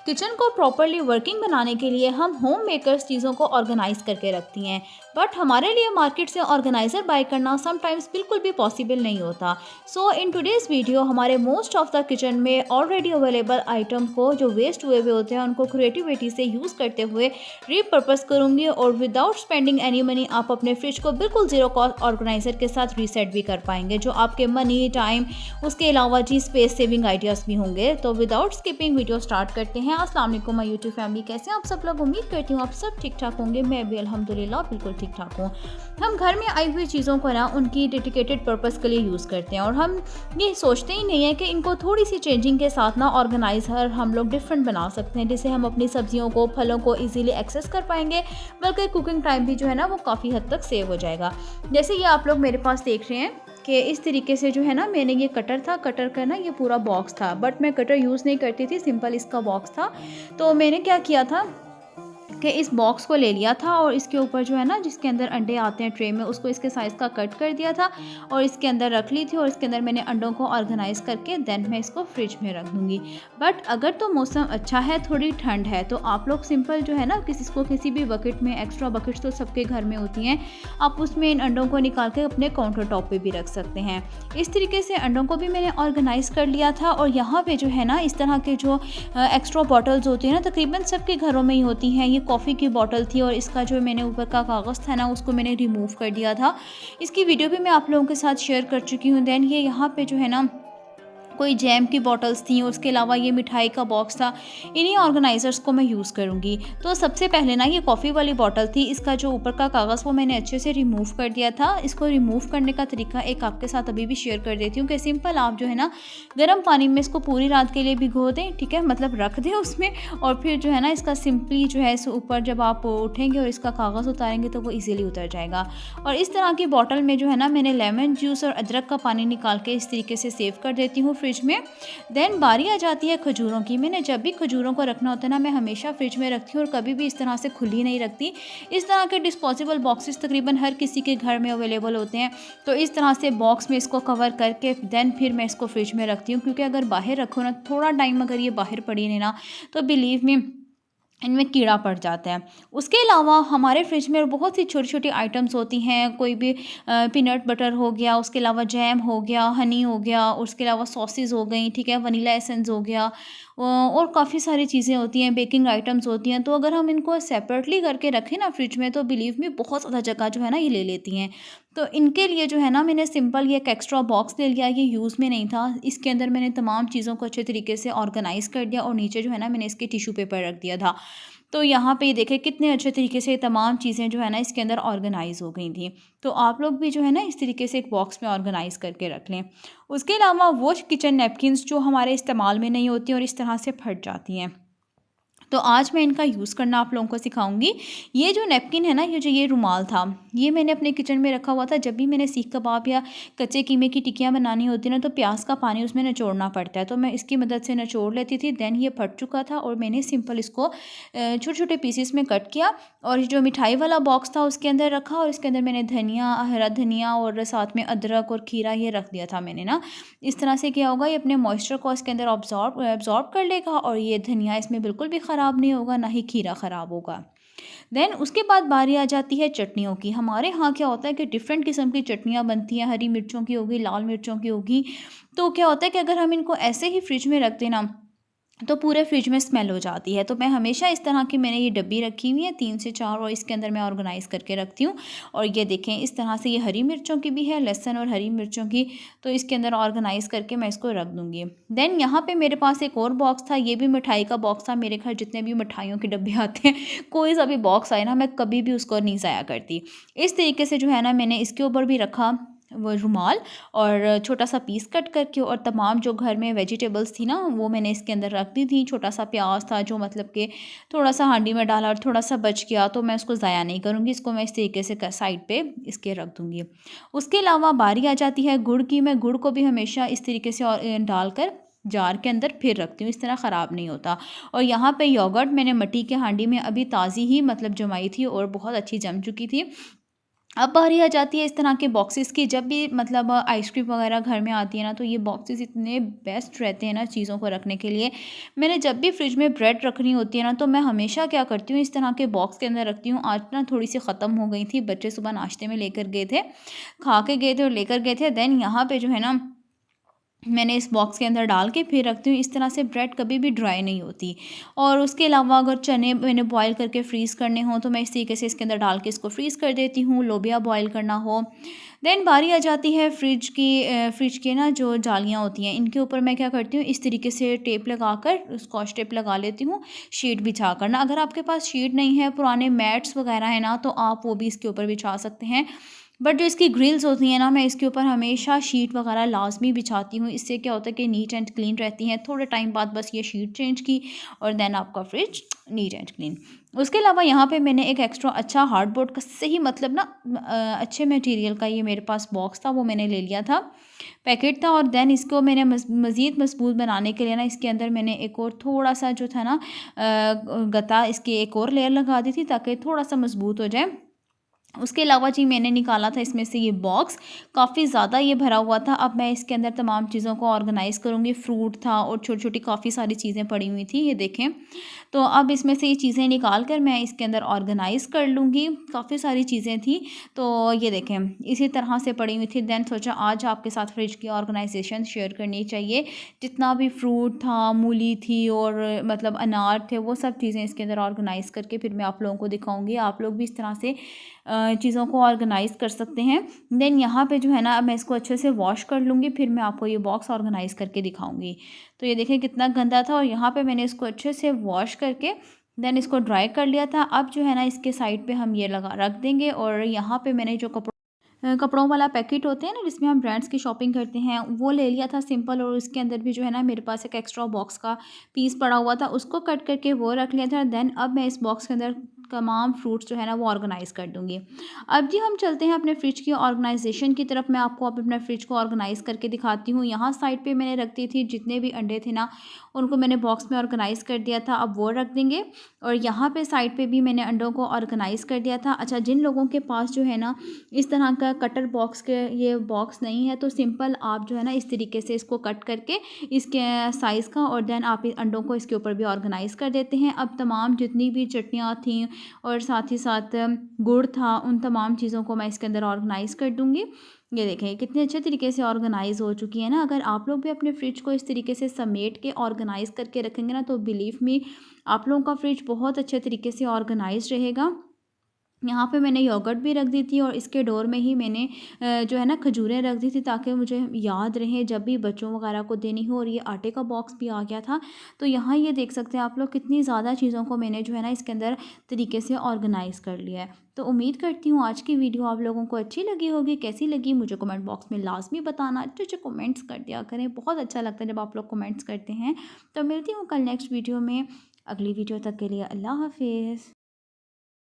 Kitchen को properly working बनाने के लिए हम होम मेकर्स चीज़ों को ऑर्गेनाइज करके रखती हैं, बट हमारे लिए मार्केट से ऑर्गेनाइज़र बाय करना समटाइम्स बिल्कुल भी पॉसिबल नहीं होता। सो इन टुडेज़ वीडियो हमारे मोस्ट ऑफ द किचन में ऑलरेडी अवेलेबल आइटम को जो वेस्ट हुए हुए होते हैं उनको क्रिएटिविटी से यूज़ करते हुए रीपर्पस करूँगी, और विदाउट स्पेंडिंग एनी मनी आप अपने फ्रिज को बिल्कुल ज़ीरो कॉस्ट ऑर्गेनाइज़र के साथ रीसेट भी कर पाएंगे, जो आपके मनी, टाइम, उसके अलावा जी स्पेस सेविंग आइडियाज़ भी होंगे। तो विदाउट स्किपिंग वीडियो स्टार्ट करते हैं। अस्सलाम वालेकुम माय यूट्यूब फैमिली, कैसे हैं आप सब लोग? उम्मीद करती हूँ आप सब ठीक ठाक होंगे। मैं भी अल्हम्दुलिल्लाह बिल्कुल ठीक ठाक हूँ। हम घर में आई हुई चीज़ों को ना उनकी डेडिकेटेड पर्पस के लिए यूज़ करते हैं, और हम ये सोचते ही नहीं है कि इनको थोड़ी सी चेंजिंग के साथ ना ऑर्गेनाइजर हम लोग डिफरेंट बना सकते हैं, जिससे हम अपनी सब्जियों को, फलों को ईजिली एक्सेस कर पाएंगे, बल्कि कुकिंग टाइम भी जो है ना वो काफ़ी हद तक सेव हो जाएगा। जैसे ये आप लोग मेरे पास देख रहे हैं कि इस तरीके से जो है ना, मैंने ये कटर था, कटर का ना ये पूरा बॉक्स था, बट मैं कटर यूज़ नहीं करती थी, सिंपल इसका बॉक्स था। तो मैंने क्या किया था कि इस बॉक्स को ले लिया था, और इसके ऊपर जो है ना, जिसके अंदर अंडे आते हैं ट्रे में, उसको इसके साइज़ का कट कर दिया था और इसके अंदर रख ली थी, और इसके अंदर मैंने अंडों को ऑर्गेनाइज़ करके देन मैं इसको फ्रिज में रख दूँगी। बट अगर तो मौसम अच्छा है, थोड़ी ठंड है, तो आप लोग सिंपल जो है ना, किसी भी बकेट में, एक्स्ट्रा बकेट्स तो सबके घर में होती हैं, आप उसमें इन अंडों को निकाल के अपने काउंटर टॉप पे भी रख सकते हैं। इस तरीके से अंडों को भी मैंने ऑर्गेनाइज़ कर लिया था, और यहाँ पे जो है ना, इस तरह के जो एक्स्ट्रा बॉटल्स होती हैं ना, तकरीबन सबके घरों में ही होती हैं। ये कॉफ़ी की बॉटल थी, और इसका जो मैंने ऊपर का कागज़ था ना, उसको मैंने रिमूव कर दिया था। इसकी वीडियो भी मैं आप लोगों के साथ शेयर कर चुकी हूँ। देन ये यहाँ पे जो है ना, कोई जैम की बॉटल्स थी, उसके अलावा ये मिठाई का बॉक्स था। इन्हीं ऑर्गेनाइज़र्स को मैं यूज़ करूँगी। तो सबसे पहले ना, ये कॉफ़ी वाली बॉटल थी, इसका जो ऊपर का कागज़ वो मैंने अच्छे से रिमूव कर दिया था। इसको रिमूव करने का तरीका एक आपके साथ अभी भी शेयर कर देती हूँ कि सिंपल आप जो है ना, गर्म पानी में इसको पूरी रात के लिए भिगो दें, ठीक है, मतलब रख दें उसमें, और फिर जो है ना, इसका सिंपली जो है, इस ऊपर जब आप उठेंगे और इसका कागज़ उतारेंगे तो वो ईज़िली उतर जाएगा। और इस तरह की बॉटल में जो है ना, मैंने लेमन जूस और अदरक का पानी निकाल के इस तरीके से सेव कर देती हूँ फ्रिज में। देन बारी आ जाती है खजूरों की। मैंने जब भी खजूरों को रखना होता है ना, मैं हमेशा फ्रिज में रखती हूँ, और कभी भी इस तरह से खुली नहीं रखती। इस तरह के डिस्पोजेबल बॉक्सेस तकरीबन हर किसी के घर में अवेलेबल होते हैं। तो इस तरह से बॉक्स में इसको कवर करके देन फिर मैं इसको फ्रिज में रखती हूँ, क्योंकि अगर बाहर रखो ना, थोड़ा टाइम अगर ये बाहर पड़ी नहीं ना, तो बिलीव मी, इनमें कीड़ा पड़ जाता है। उसके अलावा हमारे फ्रिज में बहुत सी छोटी-छोटी आइटम्स होती हैं, कोई भी पीनट बटर हो गया, उसके अलावा जैम हो गया, हनी हो गया, उसके अलावा सॉसेज़ हो गई, ठीक है, वनीला एसेंस हो गया, और काफ़ी सारी चीज़ें होती हैं, बेकिंग आइटम्स होती हैं। तो अगर हम इनको सेपरेटली करके रखें ना फ्रिज में, तो बिलीव मी बहुत ज़्यादा जगह जो है ना, ये ले लेती हैं। तो इनके लिए जो है ना, मैंने सिंपल ये एक एक्स्ट्रा बॉक्स ले लिया, ये यूज़ में नहीं था। इसके अंदर मैंने तमाम चीज़ों को अच्छे तरीके से ऑर्गेनाइज़ कर दिया, और नीचे जो है ना, मैंने इसके टिश्यू पेपर रख दिया था। तो यहाँ पे ये देखें कितने अच्छे तरीके से तमाम चीज़ें जो है ना, इसके अंदर ऑर्गेनाइज़ हो गई थी। तो आप लोग भी जो है ना, इस तरीके से एक बॉक्स में ऑर्गेनाइज़ करके रख लें। उसके अलावा वो किचन नैपकिन्स जो हमारे इस्तेमाल में नहीं होती और इस तरह से फट जाती हैं, तो आज मैं इनका यूज़ करना आप लोगों को सिखाऊंगी। ये जो नैपकिन है ना, ये रुमाल था, ये मैंने अपने किचन में रखा हुआ था। जब भी मैंने सीख कबाब या कच्चे कीमे की टिक्कियाँ बनानी होती है ना, तो प्याज का पानी उसमें निचोड़ना पड़ता है, तो मैं इसकी मदद से निचोड़ लेती थी। देन ये फट चुका था, और मैंने सिंपल इसको छोटे छोटे पीसेस में कट किया, और जो मिठाई वाला बॉक्स था उसके अंदर रखा, और इसके अंदर मैंने धनिया, हरा धनिया, और साथ में अदरक और खीरा ये रख दिया था मैंने ना। इस तरह से क्या होगा, ये अपने मॉइस्चर को इसके अंदर ऑब्जॉर्ब कर लेगा, और ये धनिया इसमें बिल्कुल भी ख़राब नहीं होगा, ना ही खीरा ख़राब होगा। देन उसके बाद बारी आ जाती है चटनियों की। हमारे यहाँ क्या होता है कि डिफरेंट किस्म की चटनियाँ बनती हैं, हरी मिर्चों की होगी, लाल मिर्चों की होगी। तो क्या होता है कि अगर हम इनको ऐसे ही फ्रिज में रख दें ना, तो पूरे फ्रिज में स्मेल हो जाती है। तो मैं हमेशा इस तरह की मैंने ये डब्बी रखी हुई है 3 से 4, और इसके अंदर मैं ऑर्गेनाइज़ करके रखती हूँ। और ये देखें, इस तरह से ये हरी मिर्चों की भी है, लहसुन और हरी मिर्चों की, तो इसके अंदर ऑर्गेनाइज़ करके मैं इसको रख दूँगी। देन यहाँ पे मेरे पास एक और बॉक्स था, ये भी मिठाई का बॉक्स था। मेरे घर जितने भी मिठाइयों के डब्बे आते हैं, कोई सा भी बॉक्स आए ना, मैं कभी भी उसको नहीं ज़ाया करती। इस तरीके से जो है ना, मैंने इसके ऊपर भी रखा वो रुमाल, और छोटा सा पीस कट करके, और तमाम जो घर में वेजिटेबल्स थी ना, वो मैंने इसके अंदर रख दी थी। छोटा सा प्याज था, जो मतलब कि थोड़ा सा हांडी में डाला और थोड़ा सा बच गया, तो मैं उसको ज़ाया नहीं करूँगी, इसको मैं इस तरीके से साइड पे इसके रख दूँगी। उसके अलावा बारी आ जाती है गुड़ की। मैं गुड़ को भी हमेशा इस तरीके से डालकर जार के अंदर फिर रखती हूँ, इस तरह ख़राब नहीं होता। और यहाँ पे योगर्ट मैंने मट्टी के हांडी में अभी ताज़ी ही मतलब जमाई थी, और बहुत अच्छी जम चुकी थी। अब बारी आ जाती है इस तरह के बॉक्सेस की। जब भी मतलब आइसक्रीम वगैरह घर में आती है ना, तो ये बॉक्सेस इतने बेस्ट रहते हैं ना चीज़ों को रखने के लिए। मैंने जब भी फ्रिज में ब्रेड रखनी होती है ना, तो मैं हमेशा क्या करती हूँ, इस तरह के बॉक्स के अंदर रखती हूँ। आज ना थोड़ी सी ख़त्म हो गई थी, बच्चे सुबह नाश्ते में लेकर गए थे, खा के गए थे और लेकर गए थे। देन यहाँ पे जो है ना, मैंने इस बॉक्स के अंदर डाल के फिर रखती हूँ। इस तरह से ब्रेड कभी भी ड्राई नहीं होती। और उसके अलावा अगर चने मैंने बॉयल करके फ्रीज़ करने हों, तो मैं इस तरीके से इसके अंदर डाल के इसको फ्रीज़ कर देती हूँ। लोबिया बॉयल करना हो, देन बारी आ जाती है फ्रिज की ना जो जालियाँ होती हैं, इनके ऊपर मैं क्या करती हूँ, इस तरीके से टेप लगाकर स्कॉच टेप लगा लेती हूँ, शीट बिछा कर ना। अगर आपके पास शीट नहीं है, पुराने मैट्स वगैरह है ना, तो आप वो भी इसके ऊपर बिछा सकते हैं। बट जो इसकी ग्रिल्स होती हैं ना, मैं इसके ऊपर हमेशा शीट वगैरह लाज़मी बिछाती हूँ। इससे क्या होता है कि नीट एंड क्लीन रहती हैं। थोड़े टाइम बाद बस ये शीट चेंज की और देन आपका फ्रिज नीट एंड क्लीन। उसके अलावा यहाँ पे मैंने एक एक्स्ट्रा अच्छा हार्डबोर्ड का सही मतलब ना अच्छे मटेरियल का ये मेरे पास बॉक्स था, वो मैंने ले लिया था, पैकेट था। और देन इसको मैंने मज़ीद मज़बूत बनाने के लिए ना, इसके अंदर मैंने एक और थोड़ा-सा जो था ना गत्ता, इसकी एक और लेयर लगा दी थी ताकि थोड़ा-सा मज़बूत हो जाए। उसके अलावा जी मैंने निकाला था इसमें से ये बॉक्स, काफ़ी ज़्यादा ये भरा हुआ था। अब मैं इसके अंदर तमाम चीज़ों को ऑर्गेनाइज़ करूँगी। फ्रूट था और छोटी-छोटी काफ़ी सारी चीज़ें पड़ी हुई थी, ये देखें। तो अब इसमें से ये चीज़ें निकाल कर मैं इसके अंदर ऑर्गेनाइज़ कर लूँगी। काफ़ी सारी चीज़ें थी, तो ये देखें इसी तरह से पड़ी हुई थी। देन सोचा आज आपके साथ फ्रिज की ऑर्गेनाइज़ेशन शेयर करनी चाहिए। जितना भी फ्रूट था, मूली थी और मतलब अनार थे, वो सब चीज़ें इसके अंदर ऑर्गेनाइज़ करके फिर मैं आप लोगों को दिखाऊँगी। आप लोग भी इस तरह से चीज़ों को ऑर्गेनाइज़ कर सकते हैं। देन यहाँ पे जो है ना, अब मैं इसको अच्छे से वॉश कर लूँगी, फिर मैं आपको ये बॉक्स ऑर्गेनाइज़ करके दिखाऊँगी। तो ये देखें कितना गंदा था, और यहाँ पे मैंने इसको अच्छे से वॉश करके देन इसको ड्राई कर लिया था। अब जो है ना, इसके साइड पे हम ये लगा रख देंगे। और यहाँ पे मैंने जो कपड़ों वाला पैकेट होते हैं ना, जिसमें हम ब्रांड्स की शॉपिंग करते हैं, वो ले लिया था सिंपल। और उसके अंदर भी जो है ना, मेरे पास एक एक्स्ट्रा बॉक्स का पीस पड़ा हुआ था, उसको कट करके वो रख लिया था। देन अब मैं इस बॉक्स के अंदर तमाम फ्रूट्स जो है ना, वो ऑर्गेनाइज़ कर दूँगी। अब जी हम चलते हैं अपने फ्रिज की ऑर्गेनाइजेशन की तरफ। मैं आपको अब अपने फ्रिज को ऑर्गेनाइज़ करके दिखाती हूँ। यहाँ साइड पे मैंने रख दी थी जितने भी अंडे थे ना, उनको मैंने बॉक्स में ऑर्गेनाइज़ कर दिया था, अब वो रख देंगे। और यहाँ पे साइड पे भी मैंने अंडों को ऑर्गेनाइज़ कर दिया था। अच्छा, जिन लोगों के पास जो है ना इस तरह का कटर बॉक्स के ये बॉक्स नहीं है, तो सिंपल आप जो है ना, इस तरीके से इसको कट करके इसके साइज़ का, और देन आप इस अंडों को इसके ऊपर भी ऑर्गेनाइज़ कर देते हैं। अब तमाम जितनी भी चटनियाँ थी और साथ ही साथ गुड़ था, उन तमाम चीज़ों को मैं इसके अंदर ऑर्गेनाइज़ कर दूँगी। ये देखें कितने अच्छे तरीके से ऑर्गेनाइज़ हो चुकी है ना। अगर आप लोग भी अपने फ्रिज को इस तरीके से समेट के ऑर्गेनाइज़ करके रखेंगे ना, तो बिलीव मी आप लोगों का फ्रिज बहुत अच्छे तरीके से ऑर्गेनाइज़ रहेगा। यहाँ पे मैंने योगर्ट भी रख दी थी, और इसके डोर में ही मैंने जो है ना खजूरें रख दी थी, ताकि मुझे याद रहे जब भी बच्चों वगैरह को देनी हो। और ये आटे का बॉक्स भी आ गया था। तो यहाँ ये देख सकते हैं आप लोग कितनी ज़्यादा चीज़ों को मैंने जो है ना इसके अंदर तरीके से ऑर्गेनाइज़ कर लिया है। तो उम्मीद करती हूँ आज की वीडियो आप लोगों को अच्छी लगी होगी। कैसी लगी मुझे कमेंट बॉक्स में लाजमी बताना। अच्छे अच्छे कमेंट्स कर दिया करें, बहुत अच्छा लगता है जब आप लोग कमेंट्स करते हैं। तो मिलती हूँ कल नेक्स्ट वीडियो में। अगली वीडियो तक के लिए अल्लाह हाफिज़।